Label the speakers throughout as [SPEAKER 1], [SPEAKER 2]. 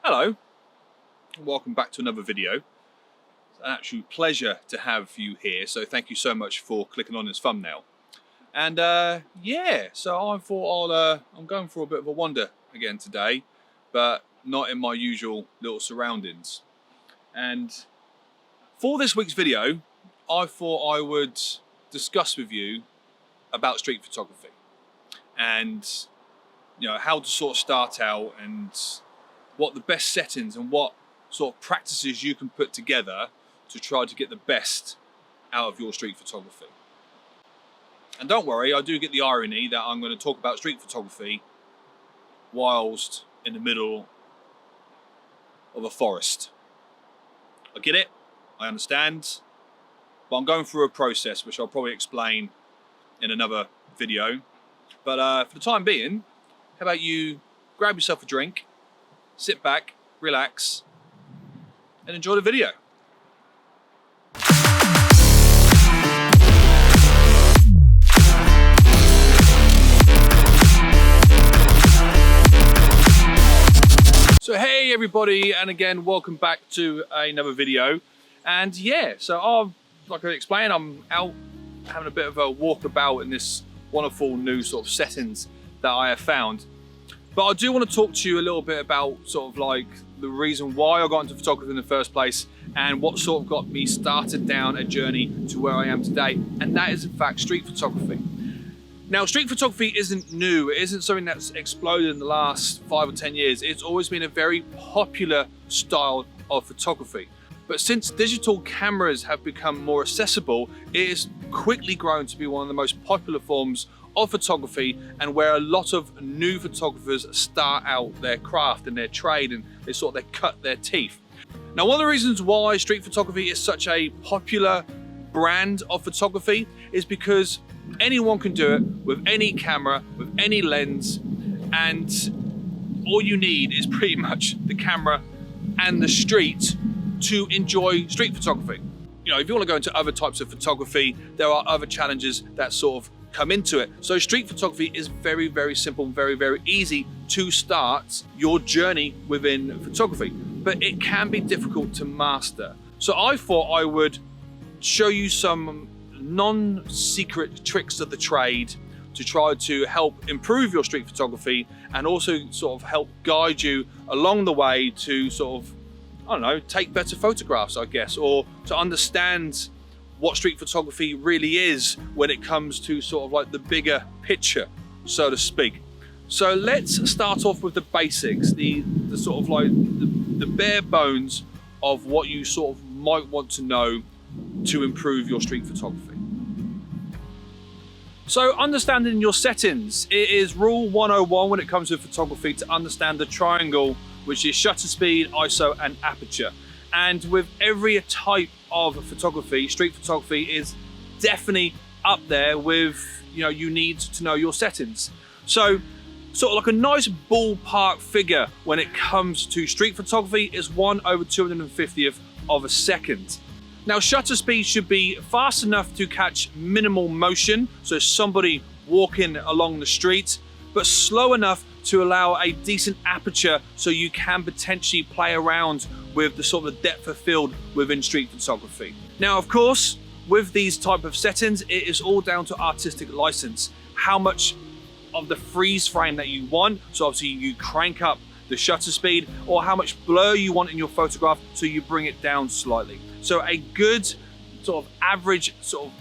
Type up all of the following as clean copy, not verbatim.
[SPEAKER 1] Hello, and welcome back to another video. It's an actual pleasure to have you here, so thank you so much for clicking on this thumbnail. And yeah, so I thought I'm going for a bit of a wander again today, but not in my usual little surroundings. And for this week's video, I thought I would discuss with you about street photography and how to sort of start out and what the best settings and what sort of practices you can put together to try to get the best out of your street photography. And don't worry, I do get the irony that I'm going to talk about street photography whilst in the middle of a forest. I get it, I understand, but I'm going through a process which I'll probably explain in another video. But for the time being, how about you grab yourself a drink, sit back, relax, and enjoy the video. So hey everybody, and again welcome back to another video. And yeah, so like I explained, I'm out having a bit of a walkabout in this wonderful new sort of settings that I have found. But I do want to talk to you a little bit about sort of like the reason why I got into photography in the first place and what sort of got me started down a journey to where I am today. And that is in fact street photography. Now, street photography isn't new. It isn't something that's exploded in the last 5 or 10 years. It's always been a very popular style of photography. But since digital cameras have become more accessible, it has quickly grown to be one of the most popular forms of photography, and where a lot of new photographers start out their craft and their trade, and they cut their teeth. Now, one of the reasons why street photography is such a popular brand of photography is because anyone can do it with any camera, with any lens, and all you need is pretty much the camera and the street to enjoy street photography. If you want to go into other types of photography, there are other challenges that sort of come into it. So street photography is very, very simple, very, very easy to start your journey within photography, but it can be difficult to master. So I thought I would show you some non-secret tricks of the trade to try to help improve your street photography, and also sort of help guide you along the way to sort of, I don't know, take better photographs, I guess, or to understand what street photography really is when it comes to sort of like the bigger picture, so to speak. So let's start off with the basics, the sort of like the bare bones of what you sort of might want to know to improve your street photography. So understanding your settings, it is rule 101 when it comes to photography to understand the triangle, which is shutter speed, ISO, and aperture. And with every type of photography, street photography is definitely up there with, you need to know your settings. So sort of like a nice ballpark figure when it comes to street photography is 1/250th of a second. Now, shutter speed should be fast enough to catch minimal motion, so somebody walking along the street, but slow enough to allow a decent aperture so you can potentially play around with the sort of depth of field within street photography. Now, of course, with these type of settings, it is all down to artistic license. How much of the freeze frame that you want, so obviously you crank up the shutter speed, or how much blur you want in your photograph, so you bring it down slightly. So a good sort of average sort of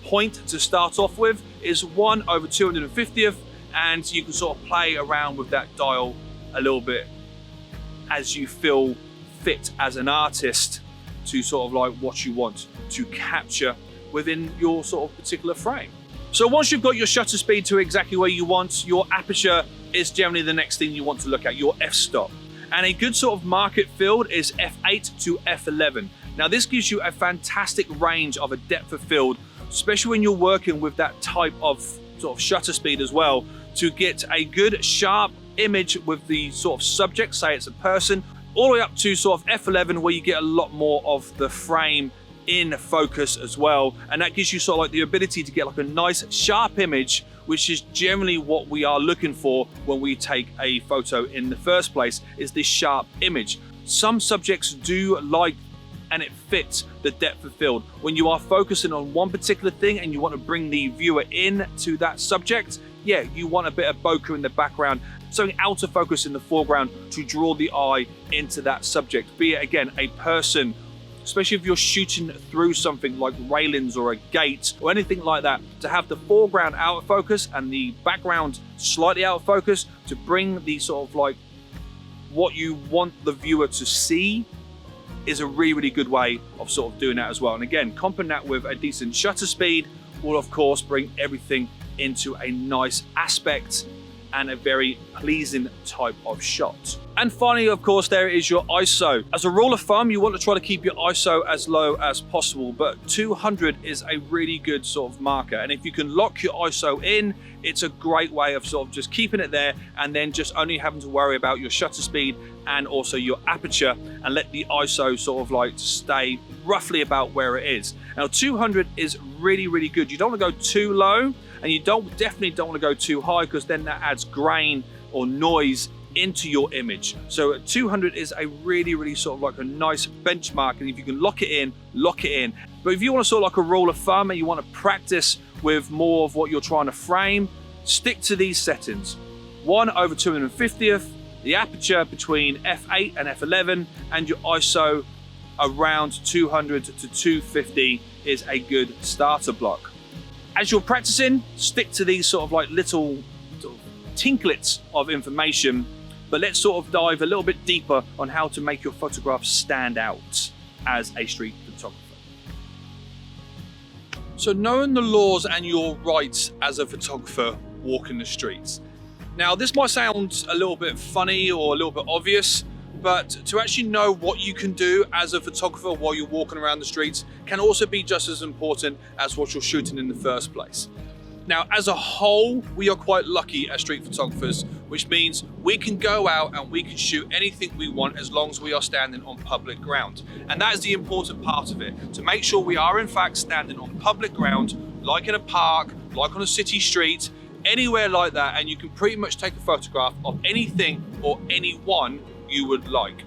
[SPEAKER 1] point to start off with is 1/250th, and you can sort of play around with that dial a little bit as you feel fit as an artist to sort of like what you want to capture within your sort of particular frame. So once you've got your shutter speed to exactly where you want, your aperture is generally the next thing you want to look at, your f-stop. And a good sort of market field is f8 to f11. Now this gives you a fantastic range of a depth of field, especially when you're working with that type of sort of shutter speed as well, to get a good sharp image with the sort of subject, say it's a person, all the way up to sort of f11, where you get a lot more of the frame in focus as well. And that gives you sort of like the ability to get like a nice sharp image which is generally what we are looking for when we take a photo in the first place, is this sharp image. Some subjects do like, and it fits the depth of field. When you are focusing on one particular thing and you want to bring the viewer in to that subject, yeah, you want a bit of bokeh in the background, something out of focus in the foreground to draw the eye into that subject. Be it, again, a person, especially if you're shooting through something like railings or a gate or anything like that, to have the foreground out of focus and the background slightly out of focus to bring the sort of like what you want the viewer to see is a really, really good way of sort of doing that as well. And again, comping that with a decent shutter speed will of course bring everything into a nice aspect and a very pleasing type of shot. And finally, of course, there is your ISO. As a rule of thumb, you want to try to keep your ISO as low as possible, but 200 is a really good sort of marker. And if you can lock your ISO in, it's a great way of sort of just keeping it there and then just only having to worry about your shutter speed and also your aperture, and let the ISO sort of like stay roughly about where it is. Now 200 is really, really good. You don't want to go too low, and you definitely don't want to go too high, because then that adds grain or noise into your image. So 200 is a really, really sort of like a nice benchmark, and if you can lock it in, lock it in. But if you want to sort of like a rule of thumb and you want to practice with more of what you're trying to frame, stick to these settings. 1/250th, the aperture between f8 and f11, and your ISO around 200 to 250 is a good starter block. As you're practicing, stick to these sort of like little sort of tinklets of information, but let's sort of dive a little bit deeper on how to make your photographs stand out as a street photographer. So knowing the laws and your rights as a photographer walking the streets. Now this might sound a little bit funny or a little bit obvious, but to actually know what you can do as a photographer while you're walking around the streets can also be just as important as what you're shooting in the first place. Now, as a whole, we are quite lucky as street photographers, which means we can go out and we can shoot anything we want as long as we are standing on public ground. And that is the important part of it, to make sure we are in fact standing on public ground, like in a park, like on a city street, anywhere like that, and you can pretty much take a photograph of anything or anyone you would like.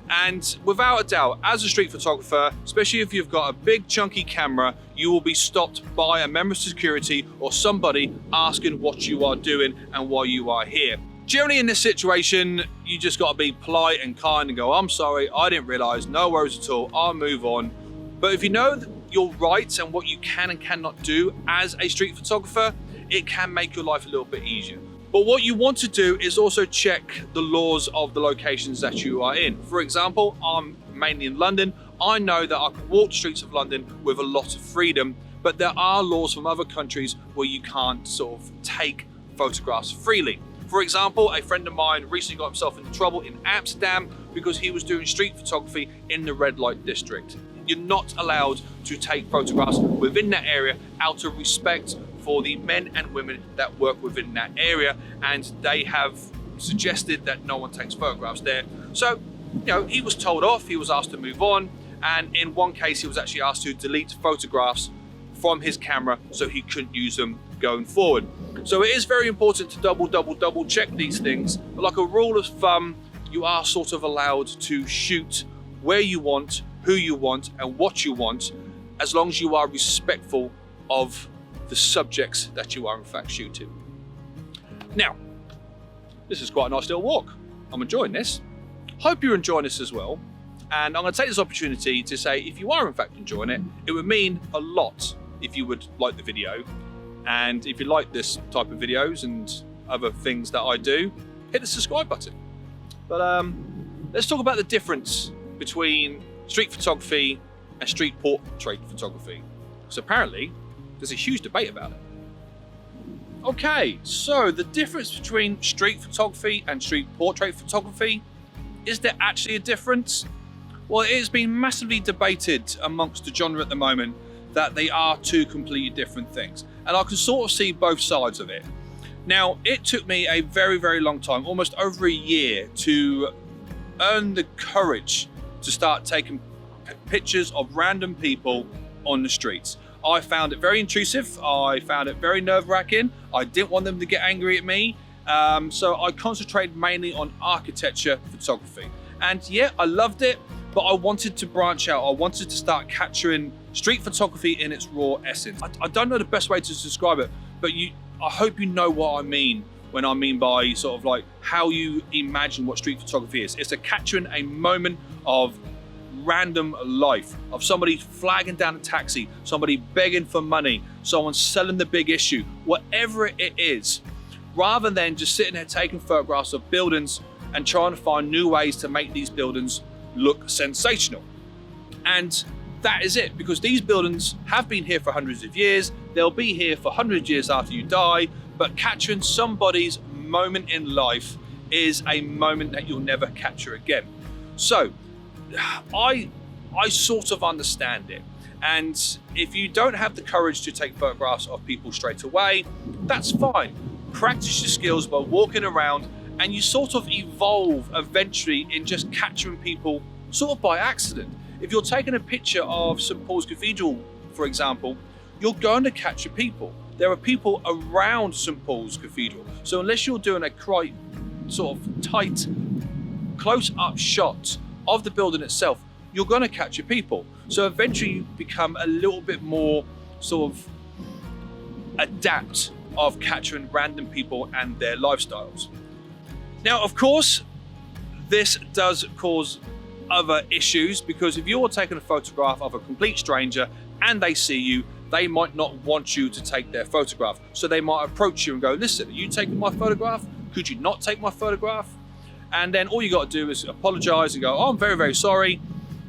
[SPEAKER 1] And without a doubt, as a street photographer, especially if you've got a big chunky camera, you will be stopped by a member of security or somebody asking what you are doing and why you are here. Generally in this situation, you just got to be polite and kind and go, I'm sorry, I didn't realize, no worries at all, I'll move on. But if you know your rights and what you can and cannot do as a street photographer, it can make your life a little bit easier. But what you want to do is also check the laws of the locations that you are in. For example, I'm mainly in London. I know that I can walk the streets of London with a lot of freedom, but there are laws from other countries where you can't sort of take photographs freely. For example, a friend of mine recently got himself into trouble in Amsterdam because he was doing street photography in the red light district. You're not allowed to take photographs within that area out of respect for the men and women that work within that area, and they have suggested that no one takes photographs there. So, you know, he was told off, he was asked to move on, and in one case he was actually asked to delete photographs from his camera so he couldn't use them going forward. So it is very important to double check these things, but like a rule of thumb, you are sort of allowed to shoot where you want, who you want, and what you want, as long as you are respectful of the subjects that you are in fact shooting. Now, this is quite a nice little walk. I'm enjoying this. Hope you're enjoying this as well. And I'm going to take this opportunity to say, if you are in fact enjoying it, it would mean a lot if you would like the video. And if you like this type of videos and other things that I do, hit the subscribe button. But let's talk about the difference between street photography and street portrait photography. So apparently, there's a huge debate about it. Okay, so the difference between street photography and street portrait photography, is there actually a difference? Well, it has been massively debated amongst the genre at the moment that they are two completely different things. And I can sort of see both sides of it. Now, it took me a very, very long time, almost over a year, to earn the courage to start taking pictures of random people on the streets. I found it very intrusive. I found it very nerve-wracking. I didn't want them to get angry at me. So I concentrated mainly on architecture photography. And yeah, I loved it, but I wanted to branch out. I wanted to start capturing street photography in its raw essence. I don't know the best way to describe it, but I hope you know what I mean when I mean by sort of like how you imagine what street photography is. It's a capturing a moment of random life, of somebody flagging down a taxi, somebody begging for money, someone selling the big issue, whatever it is, rather than just sitting there taking photographs of buildings and trying to find new ways to make these buildings look sensational. And that is it, because these buildings have been here for hundreds of years. They'll be here for hundreds of years after you die, but capturing somebody's moment in life is a moment that you'll never capture again. So I sort of understand it. And if you don't have the courage to take photographs of people straight away, that's fine. Practice your skills by walking around, and you sort of evolve eventually in just capturing people sort of by accident. If you're taking a picture of St. Paul's Cathedral, for example, you're going to capture people. There are people around St. Paul's Cathedral. So unless you're doing a quite sort of tight, close-up shot of the building itself, you're going to capture people. So eventually you become a little bit more sort of adept of capturing random people and their lifestyles. Now, of course, this does cause other issues, because if you're taking a photograph of a complete stranger and they see you, they might not want you to take their photograph. So they might approach you and go, listen, are you taking my photograph? Could you not take my photograph? And then all you got to do is apologize and go, oh, I'm very, very sorry.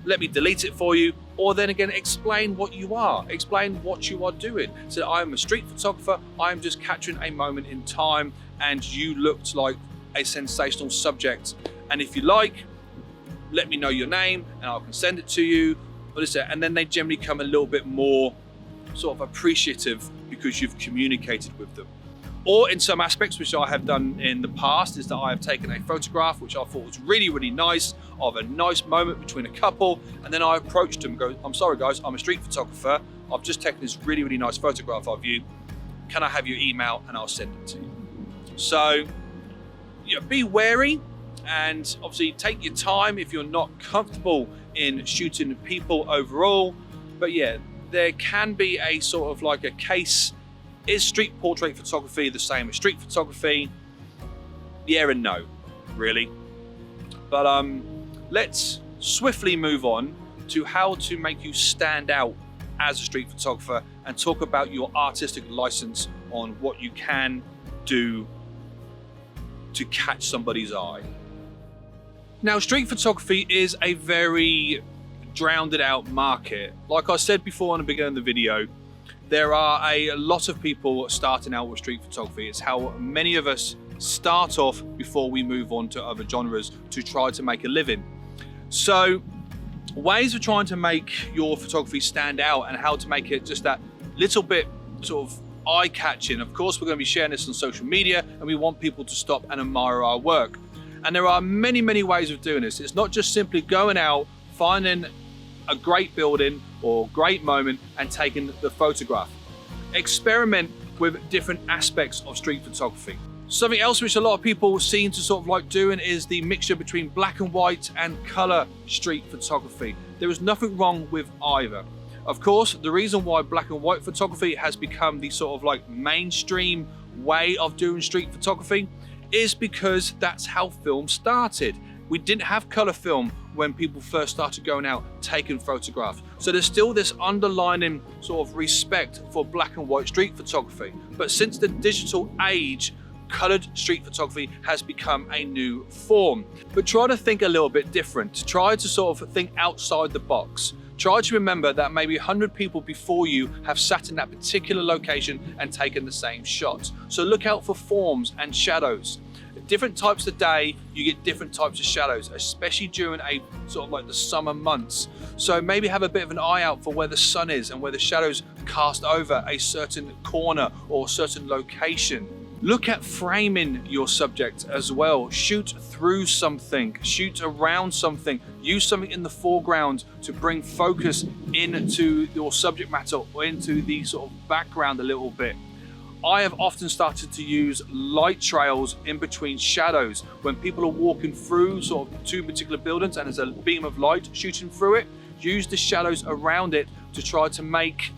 [SPEAKER 1] Let me delete it for you. Or then again, explain what you are. Explain what you are doing. So I am a street photographer. I am just capturing a moment in time, and you looked like a sensational subject. And if you like, let me know your name and I can send it to you. And then they generally come a little bit more sort of appreciative because you've communicated with them. Or in some aspects, which I have done in the past, is that I have taken a photograph which I thought was really, really nice, of a nice moment between a couple, and then I approached them and go, I'm sorry guys, I'm a street photographer. I've just taken this really, really nice photograph of you. Can I have your email and I'll send it to you? So yeah, be wary, and obviously take your time if you're not comfortable in shooting people overall. But yeah, there can be a sort of like a case. Is street portrait photography the same as street photography? Yeah and no, really. But let's swiftly move on to how to make you stand out as a street photographer and talk about your artistic license on what you can do to catch somebody's eye. Now, street photography is a very drowned out market. Like I said before in the beginning of the video, there are a lot of people starting out with street photography. It's how many of us start off before we move on to other genres to try to make a living. So ways of trying to make your photography stand out and how to make it just that little bit sort of eye-catching. Of course, we're going to be sharing this on social media, and we want people to stop and admire our work. And there are many, many ways of doing this. It's not just simply going out, finding a great building or great moment and taking the photograph. Experiment with different aspects of street photography. Something else which a lot of people seem to sort of like doing is the mixture between black and white and color street photography. There is nothing wrong with either. Of course, the reason why black and white photography has become the sort of like mainstream way of doing street photography is because that's how film started. We didn't have color film when people first started going out taking photographs. So there's still this underlying sort of respect for black and white street photography. But since the digital age, colored street photography has become a new form. But try to think a little bit different. Try to sort of think outside the box. Try to remember that maybe 100 people before you have sat in that particular location and taken the same shot. So look out for forms and shadows. Different types of day, you get different types of shadows, especially during a sort of like the summer months. So maybe have a bit of an eye out for where the sun is and where the shadows cast over a certain corner or certain location. Look at framing your subject as well. Shoot through something, shoot around something, use something in the foreground to bring focus into your subject matter or into the sort of background a little bit. I have often started to use light trails in between shadows. When people are walking through sort of two particular buildings and there's a beam of light shooting through it, use the shadows around it to try to make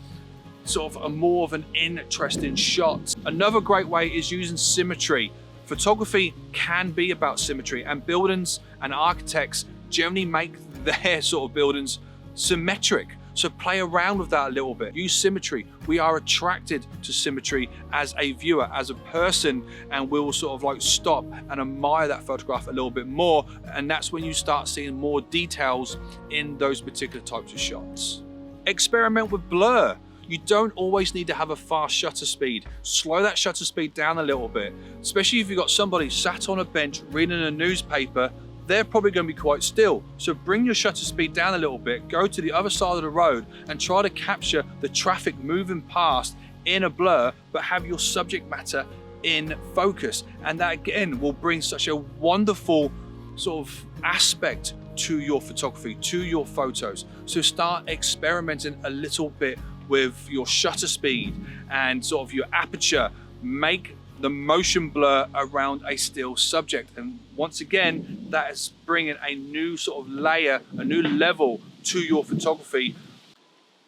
[SPEAKER 1] sort of a more of an interesting shot. Another great way is using symmetry. Photography can be about symmetry, and buildings and architects generally make their sort of buildings symmetric. So play around with that a little bit. Use symmetry. We are attracted to symmetry as a viewer, as a person, and we'll sort of like stop and admire that photograph a little bit more. And that's when you start seeing more details in those particular types of shots. Experiment with blur. You don't always need to have a fast shutter speed. Slow that shutter speed down a little bit, especially if you've got somebody sat on a bench reading a newspaper. They're probably going to be quite still. So bring your shutter speed down a little bit, go to the other side of the road and try to capture the traffic moving past in a blur, but have your subject matter in focus. And that again will bring such a wonderful sort of aspect to your photography, to your photos. So start experimenting a little bit with your shutter speed and sort of your aperture. Make the motion blur around a still subject, and once again that is bringing a new sort of layer, a new level to your photography.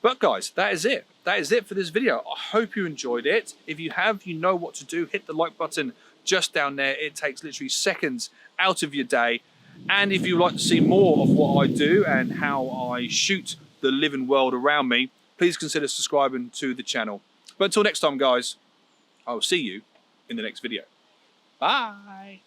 [SPEAKER 1] But guys, that is it for this video. I hope you enjoyed it. If you have, you know what to do. Hit the like button just down there. It takes literally seconds out of your day. And if you'd like to see more of what I do and how I shoot the living world around me, please consider subscribing to the channel. But until next time guys, I will see you in the next video. Bye.